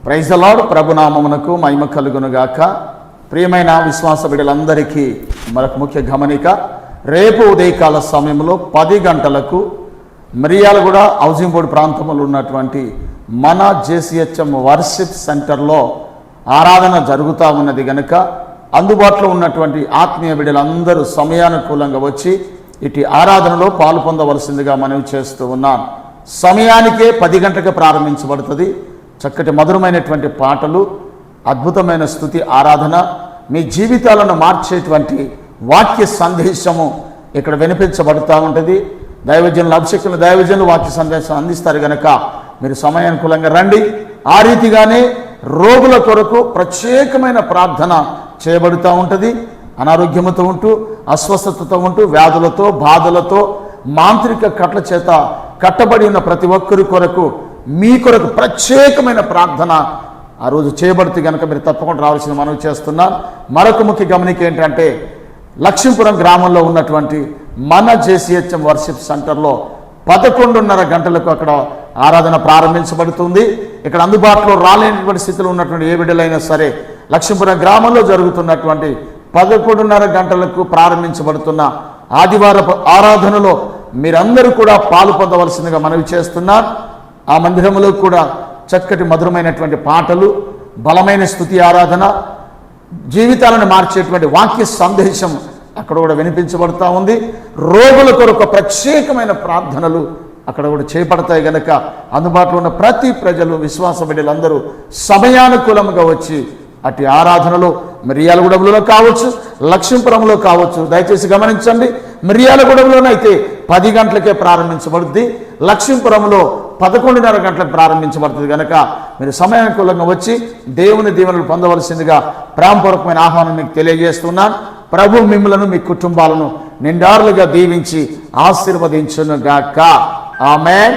Praise the Lord. ప్రభునామమునకు మహిమ కలుగునుగాక. ప్రియమైన విశ్వాస బిడ్డలందరికీ మరొక ముఖ్య గమనిక, రేపు ఉదయకాల సమయంలో 10 గంటలకు మిర్యాలగూడ హౌసింగ్ బోర్డు ప్రాంతంలో ఉన్నటువంటి మన జేసీహెచ్ఎం వర్షిప్ సెంటర్లో ఆరాధన జరుగుతూ ఉన్నది గనుక అందుబాటులో ఉన్నటువంటి ఆత్మీయ బిడ్డలందరూ సమయానుకూలంగా వచ్చి ఇటు ఆరాధనలో పాలు పొందవలసిందిగా మనవి చేస్తూ ఉన్నాను. సమయానికే 10 గంటలకు ప్రారంభించబడుతుంది. చక్కటి మధురమైనటువంటి పాటలు, అద్భుతమైన స్తుతి ఆరాధన, మీ జీవితాలను మార్చేటువంటి వాక్య సందేశము ఇక్కడ వినిపించబడుతూ ఉంటుంది. దైవజనులు, అభిషేకులు దైవజనులు వాక్య సందేశం అందిస్తారు కనుక మీరు సమయానుకూలంగా రండి. ఆ రీతిగానే రోగుల కొరకు ప్రత్యేకమైన ప్రార్థన చేయబడుతూ ఉంటుంది. అనారోగ్యముతో ఉంటూ, అస్వస్థతతో ఉంటూ, వ్యాధులతో, బాధలతో, మాంత్రిక కట్ల చేత కట్టబడి ఉన్న ప్రతి ఒక్కరి కొరకు, మీ కొరకు ప్రత్యేకమైన ప్రార్థన ఆ రోజు చేయబడితే కనుక మీరు తప్పకుండా రావాల్సిన మనవి చేస్తున్నాను. మరొక ముఖ్య గమనిక ఏంటంటే, లక్ష్మీపురం గ్రామంలో ఉన్నటువంటి మన జేసీహెచ్ఎం వర్షిప్ సెంటర్లో 11:30 గంటలకు అక్కడ ఆరాధన ప్రారంభించబడుతుంది. ఇక్కడ అందుబాటులో రాలేనటువంటి స్థితిలో ఉన్నటువంటి ఏ బిడ్డలైనా సరే లక్ష్మీపురం గ్రామంలో జరుగుతున్నటువంటి 11:30 గంటలకు ప్రారంభించబడుతున్న ఆదివారపు ఆరాధనలో మీరందరూ కూడా పాలు పొందవలసిందిగా మనవి చేస్తున్నారు. ఆ మందిరంలో కూడా చక్కటి మధురమైనటువంటి పాటలు, బలమైన స్తుతి ఆరాధన, జీవితాలను మార్చేటువంటి వాక్య సందేశం అక్కడ కూడా వినిపించబడుతూ ఉంది. రోగుల కొరకు ప్రత్యేకమైన ప్రార్థనలు అక్కడ కూడా చేపడతాయి గనక అందుబాటులో ఉన్న ప్రతి ప్రజలు, విశ్వాస బిడ్డలందరూ సమయానుకూలంగా వచ్చి అటు ఆరాధనలో మిర్యాలగూడెంలో కావచ్చు, లక్ష్మీపురంలో కావచ్చు. దయచేసి గమనించండి, మిర్యాలగూడెంలోనైతే 10 గంటలకే ప్రారంభించబడుద్ది, లక్ష్మీపురంలో 11:30 గంటలకు ప్రారంభించబడుతుంది కనుక మీరు సమయానుకూలంగా వచ్చి దేవుని దీవెనలు పొందవలసిందిగా ప్రేమపూర్వకమైన ఆహ్వానం మీకు తెలియజేస్తున్నాను. ప్రభు మిమ్మలను, మీ కుటుంబాలను నిండారులుగా దీవించి ఆశీర్వదించునుగాక. ఆమేన్.